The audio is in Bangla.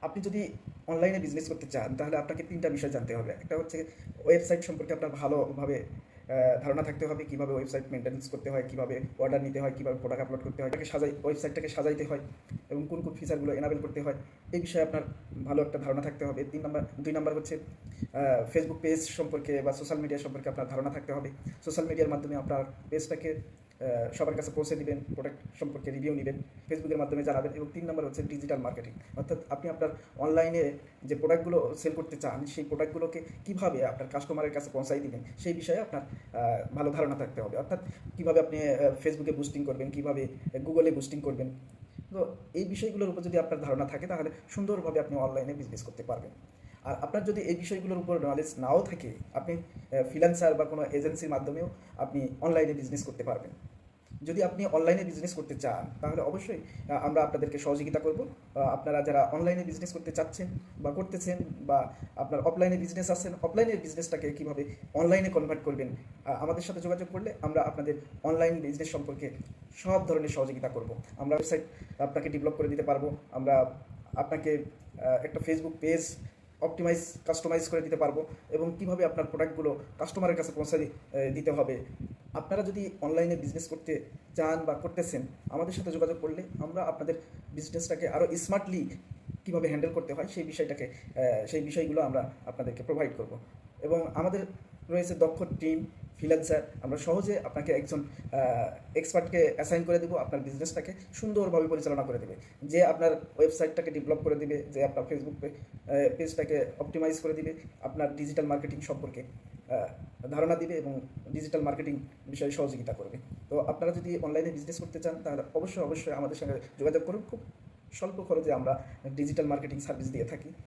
আপনি যদি অনলাইনে বিজনেস করতে চান তাহলে আপনাকে ৩টা বিষয় জানতে হবে। একটা হচ্ছে ওয়েবসাইট সম্পর্কে আপনার ভালোভাবে ধারণা থাকতে হবে, কীভাবে ওয়েবসাইট মেইনটেন্যান্স করতে হয়, কীভাবে অর্ডার নিতে হয়, কীভাবে প্রোডাক্ট আপলোড করতে হয়, ওয়েবসাইটটাকে সাজাইতে হয় এবং কোন ফিচারগুলো এনাবেল করতে হয়, এই বিষয়ে আপনার ভালো একটা ধারণা থাকতে হবে। ২ নাম্বার হচ্ছে ফেসবুক পেজ সম্পর্কে বা সোশ্যাল মিডিয়া সম্পর্কে আপনার ধারণা থাকতে হবে। সোশ্যাল মিডিয়ার মাধ্যমে আপনার পেজটাকে সবার কাছে পৌঁছে দিবেন, প্রোডাক্ট সম্পর্কে রিভিউ নেবেন, ফেসবুকের মাধ্যমে জানাবেন। এবং ৩ নাম্বার হচ্ছে ডিজিটাল মার্কেটিং, অর্থাৎ আপনি আপনার অনলাইনে যে প্রোডাক্টগুলো সেল করতে চান সেই প্রোডাক্টগুলোকে কীভাবে আপনার কাস্টমারের কাছে পৌঁছাই দিবেন সেই বিষয়ে আপনার ভালো ধারণা থাকতে হবে। অর্থাৎ কীভাবে আপনি ফেসবুকে বুস্টিং করবেন, কীভাবে গুগলে বুস্টিং করবেন। তো এই বিষয়গুলোর উপর যদি আপনার ধারণা থাকে তাহলে সুন্দরভাবে আপনি অনলাইনে বিজনেস করতে পারবেন। আর আপনার যদি এই বিষয়গুলোর উপর নলেজ নাও থাকে, আপনি ফ্রিল্যান্সার বা কোনো এজেন্সির মাধ্যমেও আপনি অনলাইনে বিজনেস করতে পারবেন। যদি আপনি অনলাইনে বিজনেস করতে চান তাহলে অবশ্যই আমরা আপনাদেরকে সহযোগিতা করব। আপনারা যারা অনলাইনে বিজনেস করতে চাচ্ছেন বা করতেছেন, বা আপনার অফলাইনে বিজনেস আছেন, অফলাইনের বিজনেসটাকে কীভাবে অনলাইনে কনভার্ট করবেন, আমাদের সাথে যোগাযোগ করলে আমরা আপনাদের অনলাইন বিজনেস সম্পর্কে সব ধরনের সহযোগিতা করব। আমরা ওয়েবসাইট আপনাকে ডেভেলপ করে দিতে পারবো, আমরা আপনাকে একটা ফেসবুক পেজ কাস্টমাইজ করে দিতে পারবো, এবং কিভাবে আপনার প্রোডাক্টগুলো কাস্টমারের কাছে পৌঁছে দিতে হবে। আপনারা যদি অনলাইনে বিজনেস করতে চান বা করতেছেন, আমাদের সাথে যোগাযোগ করলে আমরা আপনাদের বিজনেসটাকে আরও স্মার্টলি কীভাবে হ্যান্ডেল করতে হয় সেই বিষয়গুলো আমরা আপনাদেরকে প্রোভাইড করব। এবং আমাদের রয়েছে দক্ষ টিম, ফ্রিল্যান্সার। আমরা সহজে আপনাকে একজন এক্সপার্টকে অ্যাসাইন করে দেবো, আপনার বিজনেসটাকে সুন্দরভাবে পরিচালনা করে দেবে, যে আপনার ওয়েবসাইটটাকে ডেভেলপ করে দেবে, যে আপনার ফেসবুক পেজটাকে অপটিমাইজ করে দিবে, আপনার ডিজিটাল মার্কেটিং সম্পর্কে ধারণা দিবে এবং ডিজিটাল মার্কেটিং বিষয়ে সহযোগিতা করবে। তো আপনারা যদি অনলাইনে বিজনেস করতে চান তাহলে অবশ্যই আমাদের সঙ্গে যোগাযোগ করুন। খুব স্বল্প খরচে আমরা ডিজিটাল মার্কেটিং সার্ভিস দিয়ে থাকি।